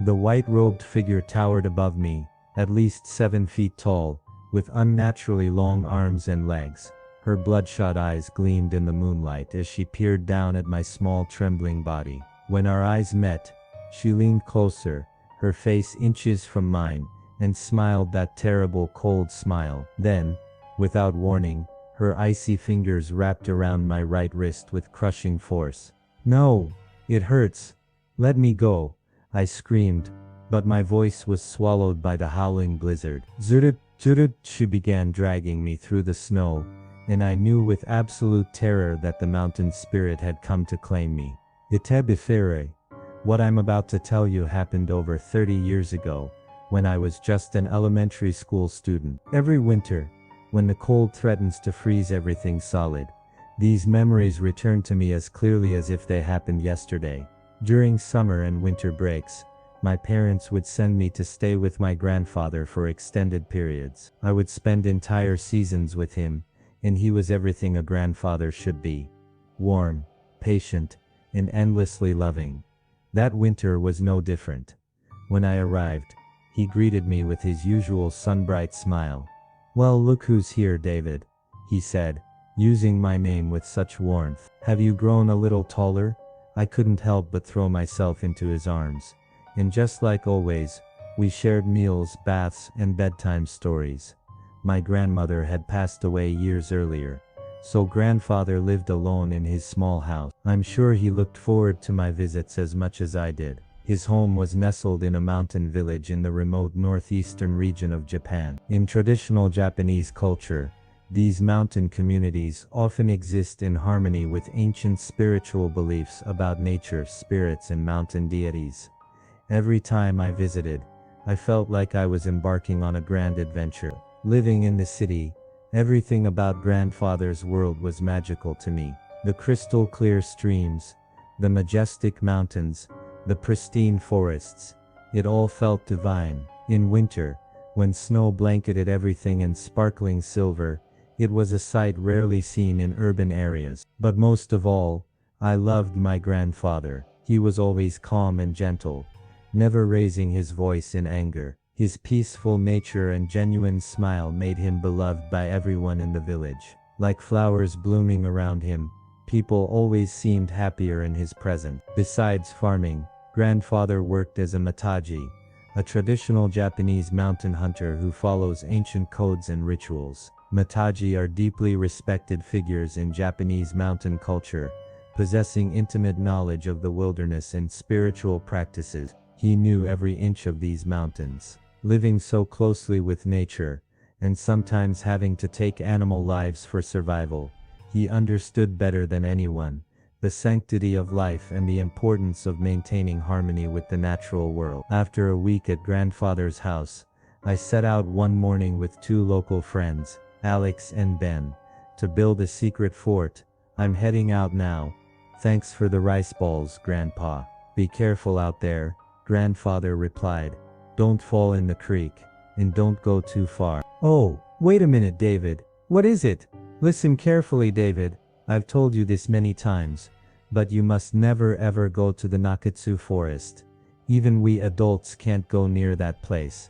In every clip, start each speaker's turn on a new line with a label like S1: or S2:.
S1: The white-robed figure towered above me, at least 7 feet tall, with unnaturally long arms and legs. Her bloodshot eyes gleamed in the moonlight as she peered down at my small trembling body. When our eyes met, she leaned closer, her face inches from mine, and smiled that terrible cold smile. Then, without warning, her icy fingers wrapped around my right wrist with crushing force. "No! It hurts! Let me go!" I screamed, but my voice was swallowed by the howling blizzard. "Zurut, zurut," she began dragging me through the snow, and I knew with absolute terror that the mountain spirit had come to claim me. Itebifere. What I'm about to tell you happened over 30 years ago, when I was just an elementary school student. Every winter, when the cold threatens to freeze everything solid, these memories return to me as clearly as if they happened yesterday. During summer and winter breaks, my parents would send me to stay with my grandfather for extended periods. I would spend entire seasons with him, and he was everything a grandfather should be. Warm, patient, and endlessly loving. That winter was no different. When I arrived, he greeted me with his usual sunbright smile. "Well, look who's here, David," he said, using my name with such warmth. "Have you grown a little taller?" I couldn't help but throw myself into his arms. And just like always, we shared meals, baths, and bedtime stories. My grandmother had passed away years earlier, so grandfather lived alone in his small house. I'm sure he looked forward to my visits as much as I did. His home was nestled in a mountain village in the remote northeastern region of Japan. In traditional Japanese culture, these mountain communities often exist in harmony with ancient spiritual beliefs about nature, spirits, and mountain deities. Every time I visited, I felt like I was embarking on a grand adventure. Living in the city, everything about grandfather's world was magical to me. The crystal clear streams, the majestic mountains, the pristine forests, it all felt divine. In winter, when snow blanketed everything in sparkling silver, it was a sight rarely seen in urban areas. But most of all, I loved my grandfather. He was always calm and gentle, never raising his voice in anger. His peaceful nature and genuine smile made him beloved by everyone in the village. Like flowers blooming around him, people always seemed happier in his presence. Besides farming, grandfather worked as a Matagi, a traditional Japanese mountain hunter who follows ancient codes and rituals. Matagi are deeply respected figures in Japanese mountain culture, possessing intimate knowledge of the wilderness and spiritual practices. He knew every inch of these mountains. Living so closely with nature, and sometimes having to take animal lives for survival, he understood better than anyone the sanctity of life and the importance of maintaining harmony with the natural world. After a week at grandfather's house, I set out one morning with 2 local friends, Alex and Ben, to build a secret fort. "I'm heading out now. Thanks for the rice balls, Grandpa." "Be careful out there," grandfather replied. "Don't fall in the creek, and don't go too far." "Oh, wait a minute, David. What is it?" "Listen carefully, David. I've told you this many times, but you must never ever go to the Nakatsu Forest. Even we adults can't go near that place.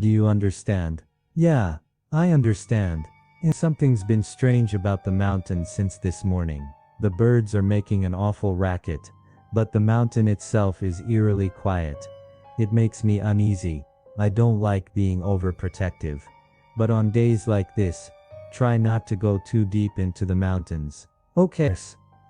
S1: Do you understand?" "Yeah, I understand. And something's been strange about the mountain since this morning. The birds are making an awful racket, but the mountain itself is eerily quiet. It makes me uneasy. I don't like being overprotective. But on days like this, try not to go too deep into the mountains." "Okay."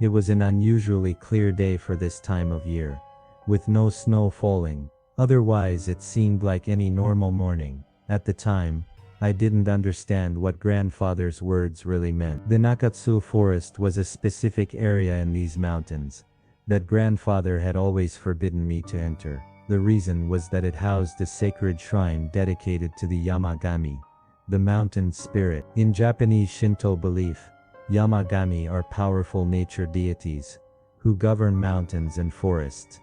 S1: It was an unusually clear day for this time of year, with no snow falling. Otherwise it seemed like any normal morning. At the time, I didn't understand what grandfather's words really meant. The Nakatsu Forest was a specific area in these mountains that grandfather had always forbidden me to enter. The reason was that it housed a sacred shrine dedicated to the Yama-gami, the mountain spirit. In Japanese Shinto belief, Yama-gami are powerful nature deities who govern mountains and forests,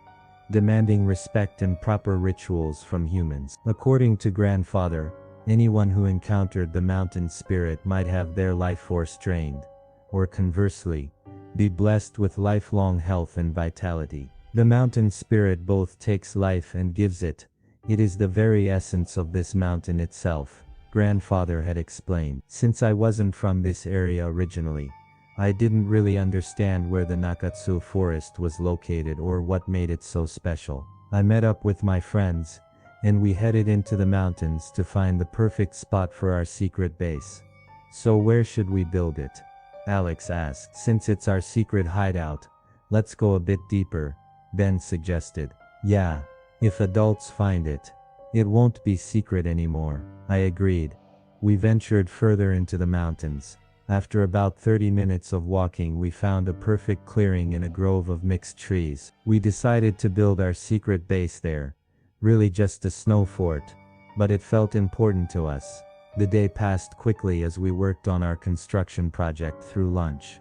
S1: demanding respect and proper rituals from humans. According to grandfather, anyone who encountered the mountain spirit might have their life force drained, or conversely, be blessed with lifelong health and vitality. The mountain spirit both takes life and gives it. It is the very essence of this mountain itself, grandfather had explained. Since I wasn't from this area originally, I didn't really understand where the Nakatsu Forest was located or what made it so special. I met up with my friends, and we headed into the mountains to find the perfect spot for our secret base. So where should we build it? Alex asked. Since it's our secret hideout, let's go a bit deeper, Ben suggested. Yeah, if adults find it, it won't be secret anymore, I agreed. We ventured further into the mountains. After about 30 minutes of walking, we found a perfect clearing in a grove of mixed trees. We decided to build our secret base there. Really just a snow fort, but it felt important to us. The day passed quickly as we worked on our construction project through lunch.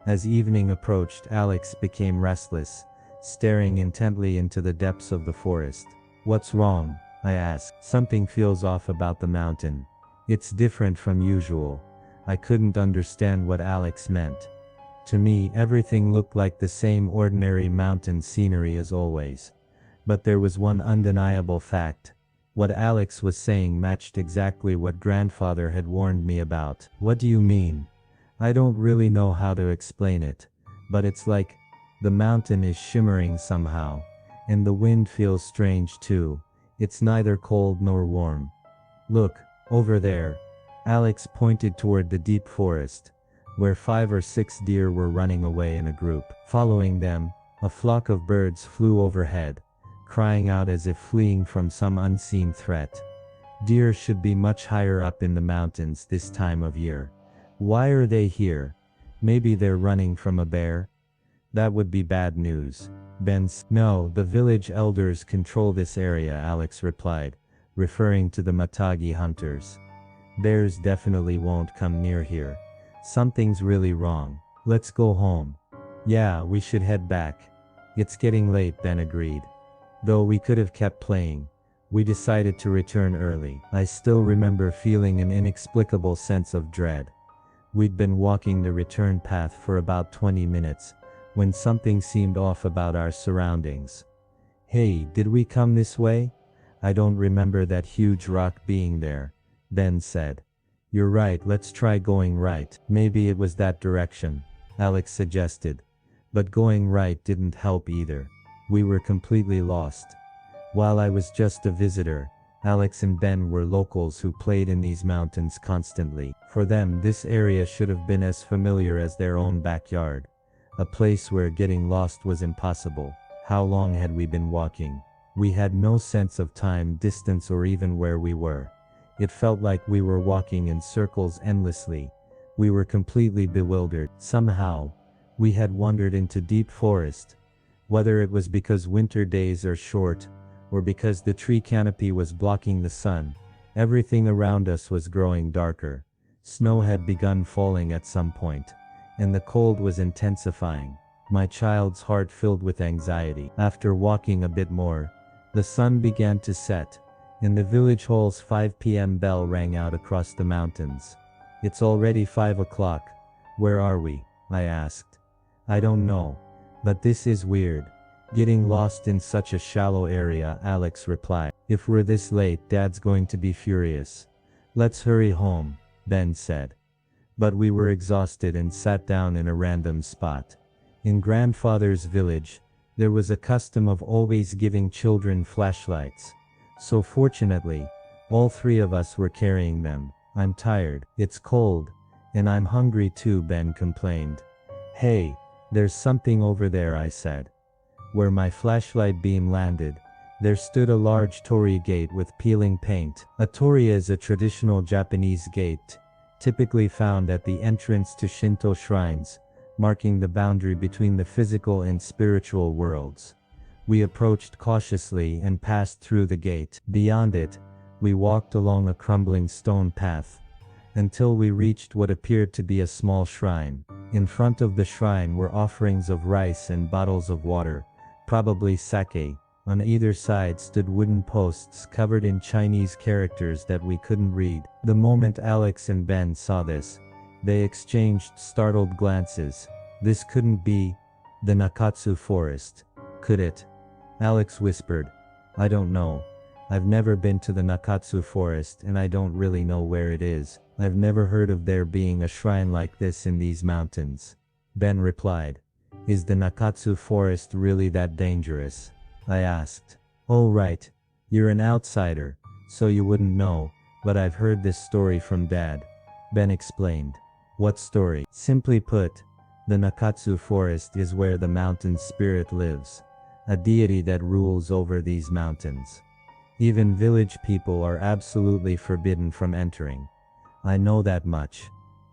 S1: As evening approached, Alex became restless, staring intently into the depths of the forest. What's wrong? I asked. Something feels off about the mountain. It's different from usual. I couldn't understand what Alex meant. To me, everything looked like the same ordinary mountain scenery as always. But there was one undeniable fact. What Alex was saying matched exactly what grandfather had warned me about. What do you mean? I don't really know how to explain it, but it's like the mountain is shimmering somehow, and the wind feels strange too. It's neither cold nor warm. Look, over there. Alex pointed toward the deep forest, where 5 or 6 deer were running away in a group. Following them, a flock of birds flew overhead, crying out as if fleeing from some unseen threat. Deer should be much higher up in the mountains this time of year. Why are they here? Maybe they're running from a bear? That would be bad news. No, the village elders control this area, Alex replied, referring to the Matagi hunters. Bears definitely won't come near here. Something's really wrong. Let's go home. Yeah, we should head back. It's getting late, Ben agreed. Though we could have kept playing, we decided to return early. I still remember feeling an inexplicable sense of dread. We'd been walking the return path for about 20 minutes, when something seemed off about our surroundings. Hey, did we come this way? I don't remember that huge rock being there, Ben said. You're right, let's try going right. Maybe it was that direction, Alex suggested. But going right didn't help either. We were completely lost. While I was just a visitor, Alex and Ben were locals who played in these mountains constantly. For them, this area should have been as familiar as their own backyard. A place where getting lost was impossible. How long had we been walking? We had no sense of time, distance, or even where we were. It felt like we were walking in circles endlessly. We were completely bewildered. Somehow, we had wandered into deep forest. Whether it was because winter days are short, or because the tree canopy was blocking the sun, everything around us was growing darker. Snow had begun falling at some point, and the cold was intensifying. My child's heart filled with anxiety. After walking a bit more, the sun began to set, and the village hall's 5 p.m. bell rang out across the mountains. It's already 5 o'clock. Where are we? I asked. I don't know. But this is weird. Getting lost in such a shallow area, Alex replied. If we're this late, Dad's going to be furious. Let's hurry home, Ben said. But we were exhausted and sat down in a random spot. In grandfather's village, there was a custom of always giving children flashlights. So fortunately, all 3 of us were carrying them. I'm tired, it's cold, and I'm hungry too, Ben complained. Hey, there's something over there, I said. Where my flashlight beam landed, there stood a large torii gate with peeling paint. A torii is a traditional Japanese gate, typically found at the entrance to Shinto shrines, marking the boundary between the physical and spiritual worlds. We approached cautiously and passed through the gate. Beyond it, we walked along a crumbling stone path, until we reached what appeared to be a small shrine. In front of the shrine were offerings of rice and bottles of water, probably sake. On either side stood wooden posts covered in Chinese characters that we couldn't read. The moment Alex and Ben saw this, they exchanged startled glances. This couldn't be the Nakatsu Forest. Could it? Alex whispered. I don't know. I've never been to the Nakatsu Forest and I don't really know where it is. I've never heard of there being a shrine like this in these mountains. Ben replied. Is the Nakatsu Forest really that dangerous? I asked. Oh right. You're an outsider, so you wouldn't know, but I've heard this story from Dad. Ben explained. What story? Simply put, the Nakatsu Forest is where the mountain spirit lives, a deity that rules over these mountains. Even village people are absolutely forbidden from entering. I know that much.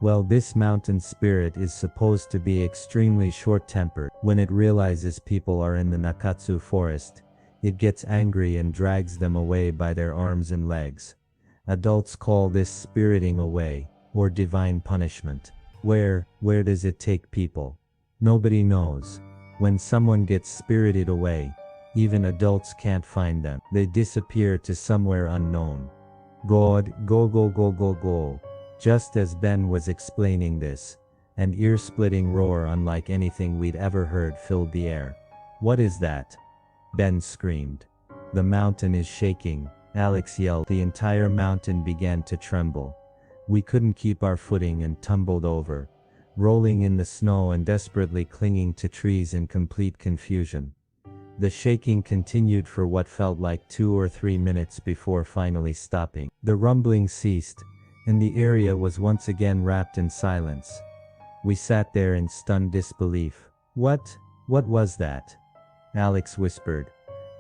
S1: Well, this mountain spirit is supposed to be extremely short-tempered. When it realizes people are in the Nakatsu Forest, it gets angry and drags them away by their arms and legs. Adults call this spiriting away, or divine punishment. Where does it take people? Nobody knows. When someone gets spirited away, even adults can't find them. They disappear to somewhere unknown. God, go. Just as Ben was explaining this, an ear-splitting roar unlike anything we'd ever heard filled the air. What is that? Ben screamed. The mountain is shaking, Alex yelled. The entire mountain began to tremble. We couldn't keep our footing and tumbled over, rolling in the snow and desperately clinging to trees in complete confusion. The shaking continued for what felt like 2 or 3 minutes before finally stopping. The rumbling ceased, and the area was once again wrapped in silence. We sat there in stunned disbelief. What was that? Alex whispered.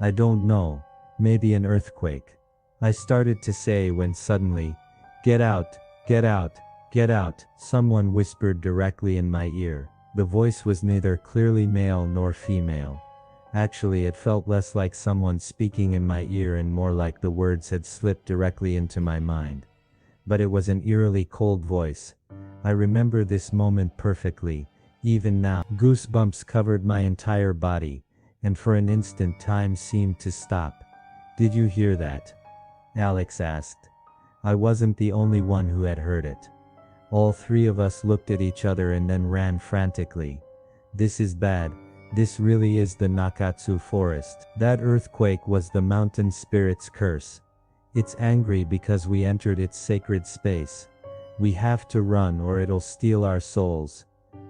S1: I don't know, maybe an earthquake. I started to say when suddenly, get out, get out, get out, someone whispered directly in my ear. The voice was neither clearly male nor female. Actually, it felt less like someone speaking in my ear and more like the words had slipped directly into my mind. But it was an eerily cold voice. I remember this moment perfectly, even now. Goosebumps covered my entire body, and for an instant time seemed to stop. Did you hear that? Alex asked. I wasn't the only one who had heard it. All 3 of us looked at each other and then ran frantically. This is bad. This really is the Nakatsu Forest. That earthquake was the mountain spirit's curse. It's angry because we entered its sacred space. We have to run or it'll steal our souls.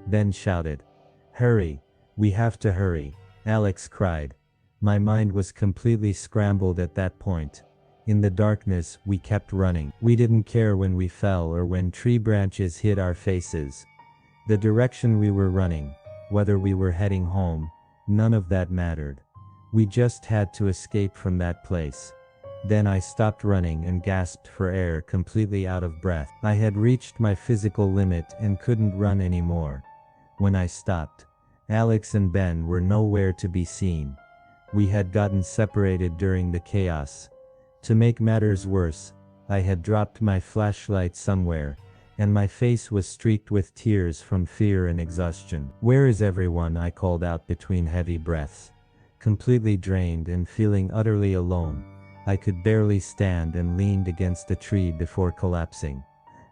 S1: Ben shouted. Hurry, we have to hurry, Alex cried. My mind was completely scrambled at that point. In the darkness, we kept running. We didn't care when we fell or when tree branches hit our faces. The direction we were running, whether we were heading home, none of that mattered. We just had to escape from that place. Then I stopped running and gasped for air, completely out of breath. I had reached my physical limit and couldn't run anymore. When I stopped, Alex and Ben were nowhere to be seen. We had gotten separated during the chaos. To make matters worse, I had dropped my flashlight somewhere, and my face was streaked with tears from fear and exhaustion. Where is everyone? I called out between heavy breaths. Completely drained and feeling utterly alone, I could barely stand and leaned against a tree before collapsing.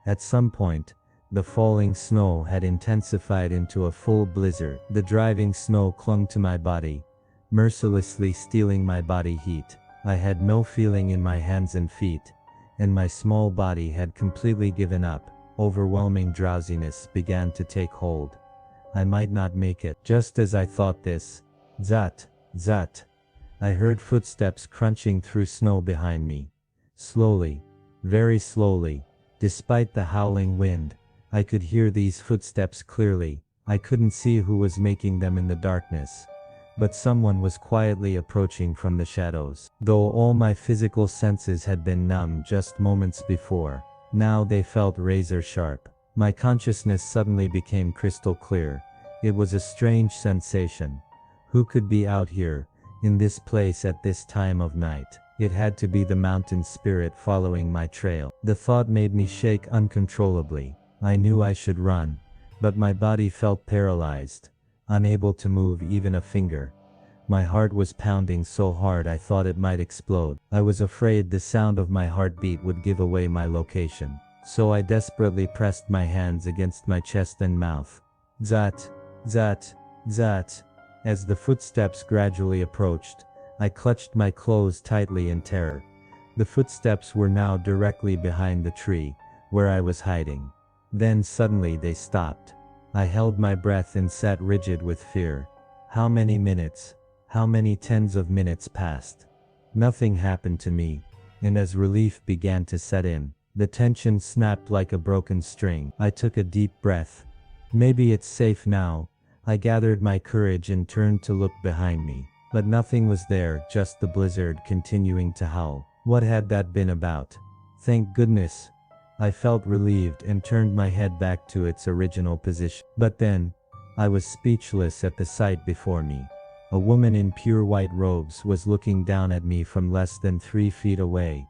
S1: At some point, the falling snow had intensified into a full blizzard. The driving snow clung to my body, mercilessly stealing my body heat. I had no feeling in my hands and feet, and my small body had completely given up. Overwhelming drowsiness began to take hold. I might not make it. Just as I thought this, zat, zat, I heard footsteps crunching through snow behind me. Slowly, very slowly, despite the howling wind, I could hear these footsteps clearly. I couldn't see who was making them in the darkness, but someone was quietly approaching from the shadows. Though all my physical senses had been numb just moments before, now they felt razor sharp. My consciousness suddenly became crystal clear. It was a strange sensation. Who could be out here, in this place at this time of night? It had to be the mountain spirit following my trail. The thought made me shake uncontrollably. I knew I should run, but my body felt paralyzed, unable to move even a finger. My heart was pounding so hard I thought it might explode. I was afraid the sound of my heartbeat would give away my location, so I desperately pressed my hands against my chest and mouth. Zat, zat, zat. As the footsteps gradually approached, I clutched my clothes tightly in terror. The footsteps were now directly behind the tree, where I was hiding. Then suddenly they stopped. I held my breath and sat rigid with fear. How many minutes, how many tens of minutes passed? Nothing happened to me, and as relief began to set in, the tension snapped like a broken string. I took a deep breath. Maybe it's safe now. I gathered my courage and turned to look behind me. But nothing was there, just the blizzard continuing to howl. What had that been about? Thank goodness. I felt relieved and turned my head back to its original position. But then, I was speechless at the sight before me. A woman in pure white robes was looking down at me from less than 3 feet away.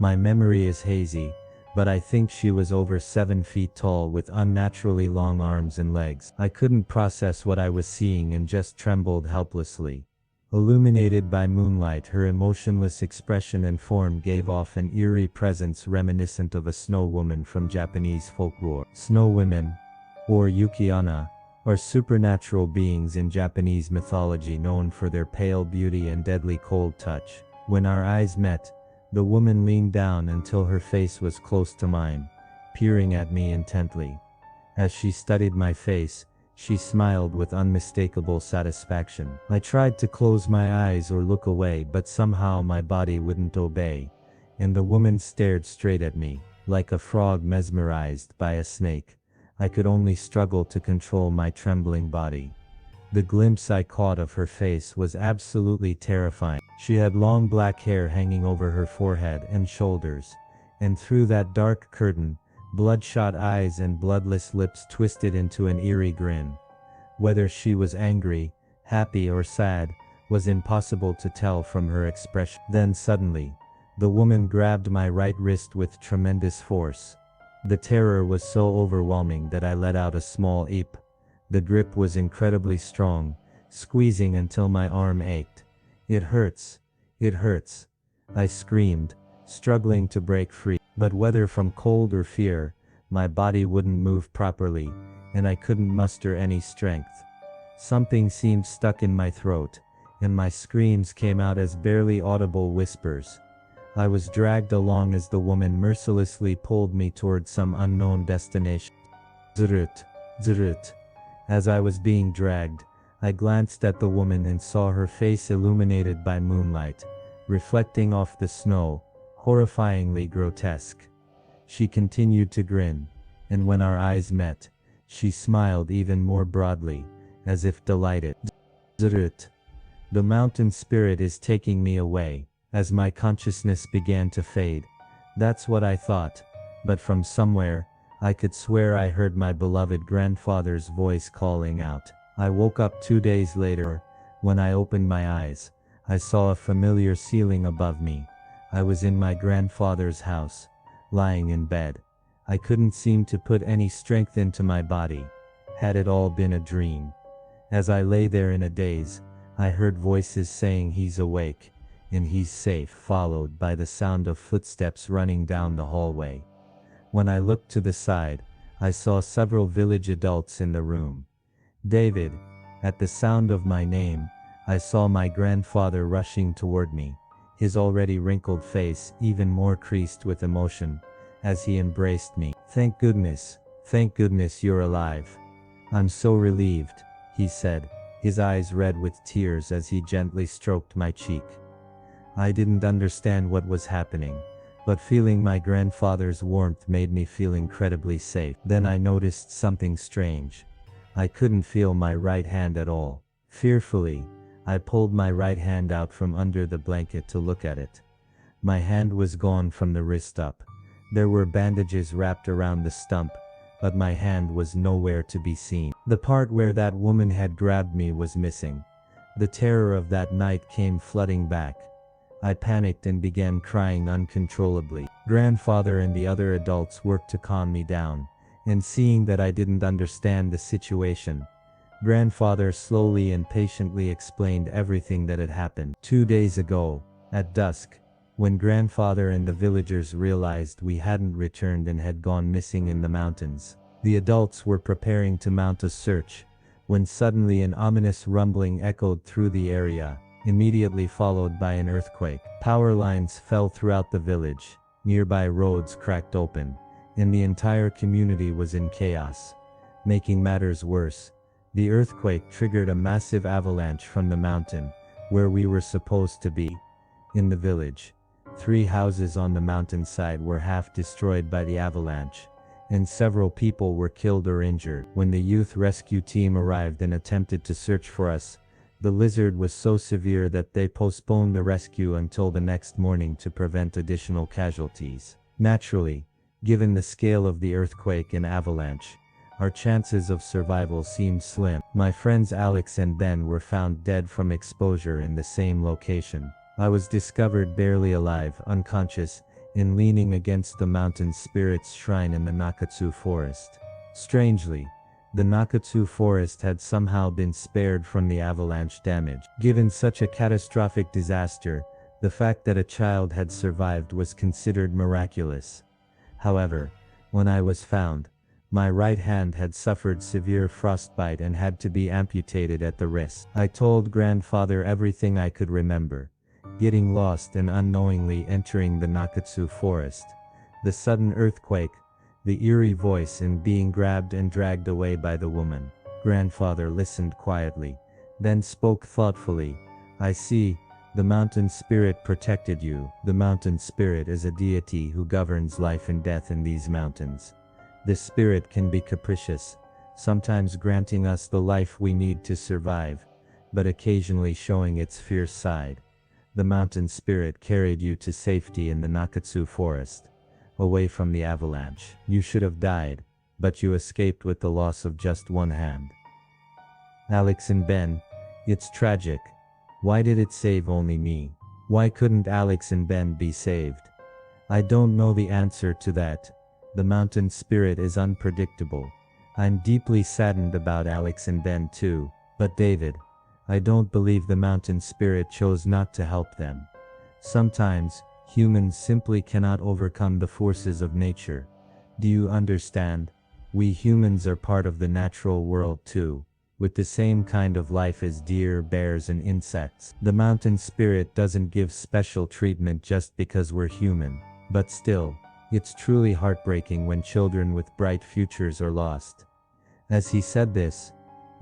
S1: My memory is hazy, but I think she was over 7 feet tall with unnaturally long arms and legs. I couldn't process what I was seeing and just trembled helplessly. Illuminated by moonlight, her emotionless expression and form gave off an eerie presence reminiscent of a snow woman from Japanese folklore. Snow women, or yuki-onna, are supernatural beings in Japanese mythology known for their pale beauty and deadly cold touch. When our eyes met, the woman leaned down until her face was close to mine, peering at me intently. As she studied my face, she smiled with unmistakable satisfaction. I tried to close my eyes or look away, but somehow my body wouldn't obey, and the woman stared straight at me, like a frog mesmerized by a snake. I could only struggle to control my trembling body. The glimpse I caught of her face was absolutely terrifying. She had long black hair hanging over her forehead and shoulders, and through that dark curtain, bloodshot eyes and bloodless lips twisted into an eerie grin. Whether she was angry, happy, or sad was impossible to tell from her expression. Then suddenly, the woman grabbed my right wrist with tremendous force. The terror was so overwhelming that I let out a small eep. The grip was incredibly strong, squeezing until my arm ached. "It hurts. It hurts," I screamed, struggling to break free. But whether from cold or fear, my body wouldn't move properly, and I couldn't muster any strength. Something seemed stuck in my throat, and my screams came out as barely audible whispers. I was dragged along as the woman mercilessly pulled me toward some unknown destination. Zrut, zrut. As I was being dragged, I glanced at the woman and saw her face illuminated by moonlight, reflecting off the snow, horrifyingly grotesque. She continued to grin, and when our eyes met, she smiled even more broadly, as if delighted. Zrut. The mountain spirit is taking me away. As my consciousness began to fade, that's what I thought, but from somewhere, I could swear I heard my beloved grandfather's voice calling out. I woke up 2 days later. When I opened my eyes, I saw a familiar ceiling above me. I was in my grandfather's house, lying in bed. I couldn't seem to put any strength into my body. Had it all been a dream? As I lay there in a daze, I heard voices saying he's awake, and he's safe, followed by the sound of footsteps running down the hallway. When I looked to the side, I saw several village adults in the room. "David." At the sound of my name, I saw my grandfather rushing toward me, his already wrinkled face even more creased with emotion, as he embraced me. Thank goodness you're alive. I'm so relieved," he said, his eyes red with tears as he gently stroked my cheek. I didn't understand what was happening, but feeling my grandfather's warmth made me feel incredibly safe. Then I noticed something strange. I couldn't feel my right hand at all. Fearfully, I pulled my right hand out from under the blanket to look at it. My hand was gone from the wrist up. There were bandages wrapped around the stump, but my hand was nowhere to be seen. The part where that woman had grabbed me was missing. The terror of that night came flooding back. I panicked and began crying uncontrollably. Grandfather and the other adults worked to calm me down, and seeing that I didn't understand the situation, Grandfather slowly and patiently explained everything that had happened. 2 days ago, at dusk, when Grandfather and the villagers realized we hadn't returned and had gone missing in the mountains, the adults were preparing to mount a search, when suddenly an ominous rumbling echoed through the area, immediately followed by an earthquake. Power lines fell throughout the village, nearby roads cracked open, and the entire community was in chaos. Making matters worse, the earthquake triggered a massive avalanche from the mountain, where we were supposed to be. In the village, 3 houses on the mountainside were half destroyed by the avalanche, and several people were killed or injured. When the youth rescue team arrived and attempted to search for us, the blizzard was so severe that they postponed the rescue until the next morning to prevent additional casualties. Naturally, given the scale of the earthquake and avalanche, our chances of survival seemed slim. My friends Alex and Ben were found dead from exposure in the same location. I was discovered barely alive, unconscious, and leaning against the mountain spirit's shrine in the Nakatsu Forest. Strangely, the Nakatsu Forest had somehow been spared from the avalanche damage. Given such a catastrophic disaster, the fact that a child had survived was considered miraculous. However, when I was found, my right hand had suffered severe frostbite and had to be amputated at the wrist. I told grandfather everything I could remember, getting lost and unknowingly entering the Nakatsu Forest, the sudden earthquake, the eerie voice, and being grabbed and dragged away by the woman. Grandfather listened quietly, then spoke thoughtfully. I see, the mountain spirit protected you. The mountain spirit is a deity who governs life and death in these mountains. This spirit can be capricious, sometimes granting us the life we need to survive, but occasionally showing its fierce side. The mountain spirit carried you to safety in the Nakatsu Forest, away from the avalanche. You should have died, but you escaped with the loss of just one hand. Alex and Ben, it's tragic. Why did it save only me? Why couldn't Alex and Ben be saved? I don't know the answer to that. The mountain spirit is unpredictable. I'm deeply saddened about Alex and Ben too, but David, I don't believe the mountain spirit chose not to help them. Sometimes, humans simply cannot overcome the forces of nature. Do you understand? We humans are part of the natural world too, with the same kind of life as deer, bears, and insects. The mountain spirit doesn't give special treatment just because we're human, but still, it's truly heartbreaking when children with bright futures are lost. As he said this,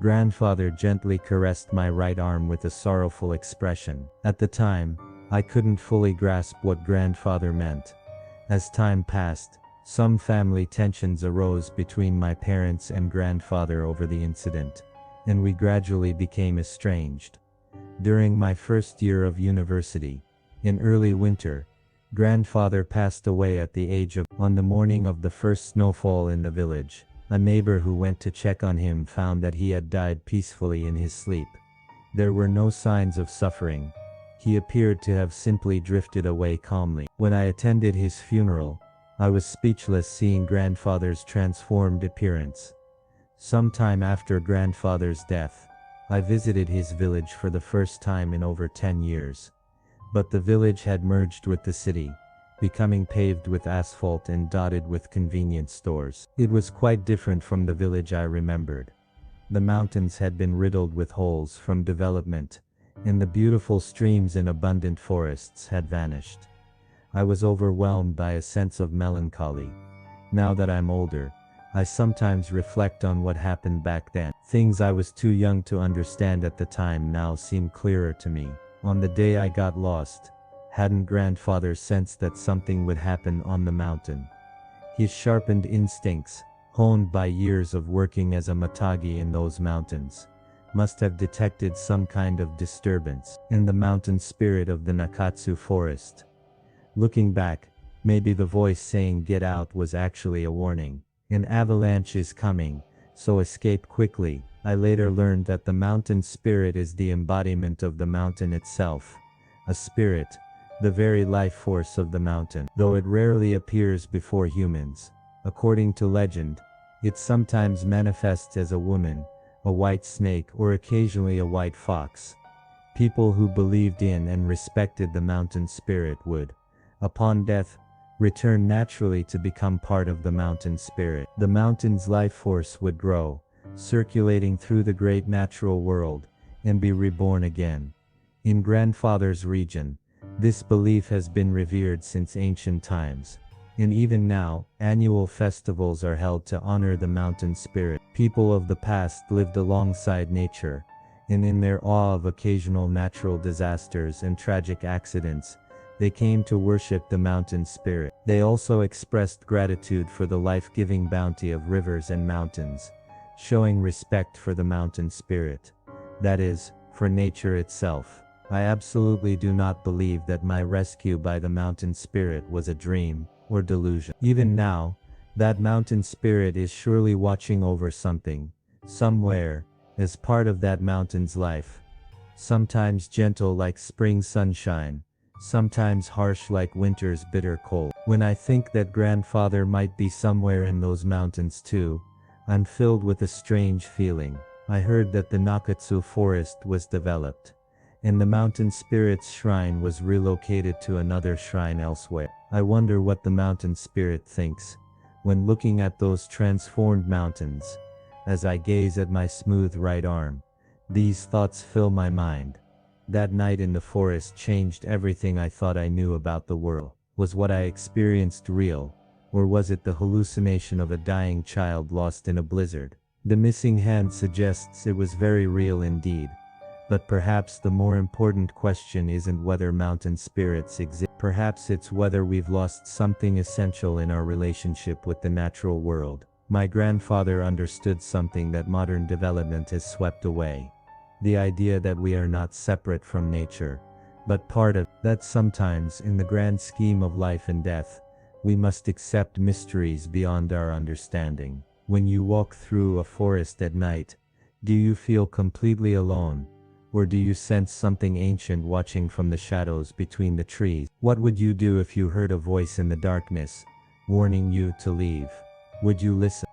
S1: grandfather gently caressed my right arm with a sorrowful expression. At the time, I couldn't fully grasp what grandfather meant. As time passed, some family tensions arose between my parents and grandfather over the incident, and we gradually became estranged. During my first year of university, in early winter, grandfather passed away at the age of. On the morning of the first snowfall in the village, a neighbor who went to check on him found that he had died peacefully in his sleep. There were no signs of suffering. He appeared to have simply drifted away calmly. When I attended his funeral, I was speechless seeing grandfather's transformed appearance. Sometime after grandfather's death, I visited his village for the first time in over 10 years. But the village had merged with the city, becoming paved with asphalt and dotted with convenience stores. It was quite different from the village I remembered. The mountains had been riddled with holes from development, and the beautiful streams and abundant forests had vanished. I was overwhelmed by a sense of melancholy. Now that I'm older, I sometimes reflect on what happened back then. Things I was too young to understand at the time now seem clearer to me. On the day I got lost, hadn't grandfather sensed that something would happen on the mountain? His sharpened instincts, honed by years of working as a Matagi in those mountains, must have detected some kind of disturbance in the mountain spirit of the Nakatsu Forest. Looking back, maybe the voice saying "get out" was actually a warning. An avalanche is coming, so escape quickly. I later learned that the mountain spirit is the embodiment of the mountain itself. A spirit, the very life force of the mountain. Though it rarely appears before humans, according to legend, it sometimes manifests as a woman, a white snake, or occasionally a white fox. People who believed in and respected the mountain spirit would, upon death, return naturally to become part of the mountain spirit. The mountain's life force would grow, circulating through the great natural world, and be reborn again. In grandfather's region, this belief has been revered since ancient times. And even now, annual festivals are held to honor the mountain spirit. People of the past lived alongside nature, and in their awe of occasional natural disasters and tragic accidents, they came to worship the mountain spirit. They also expressed gratitude for the life-giving bounty of rivers and mountains, showing respect for the mountain spirit. That is, for nature itself. I absolutely do not believe that my rescue by the mountain spirit was a dream or delusion. Even now, that mountain spirit is surely watching over something, somewhere, as part of that mountain's life. Sometimes gentle like spring sunshine, sometimes harsh like winter's bitter cold. When I think that grandfather might be somewhere in those mountains too, I'm filled with a strange feeling. I heard that the Nakatsu Forest was developed, and the mountain spirit's shrine was relocated to another shrine elsewhere. I wonder what the mountain spirit thinks when looking at those transformed mountains. As I gaze at my smooth right arm, these thoughts fill my mind. That night in the forest changed everything I thought I knew about the world. Was what I experienced real, or was it the hallucination of a dying child lost in a blizzard? The missing hand suggests it was very real indeed. But perhaps the more important question isn't whether mountain spirits exist. Perhaps it's whether we've lost something essential in our relationship with the natural world. My grandfather understood something that modern development has swept away. The idea that we are not separate from nature, but part of that. Sometimes, in the grand scheme of life and death, we must accept mysteries beyond our understanding. When you walk through a forest at night, do you feel completely alone? Or do you sense something ancient watching from the shadows between the trees? What would you do if you heard a voice in the darkness, warning you to leave? Would you listen?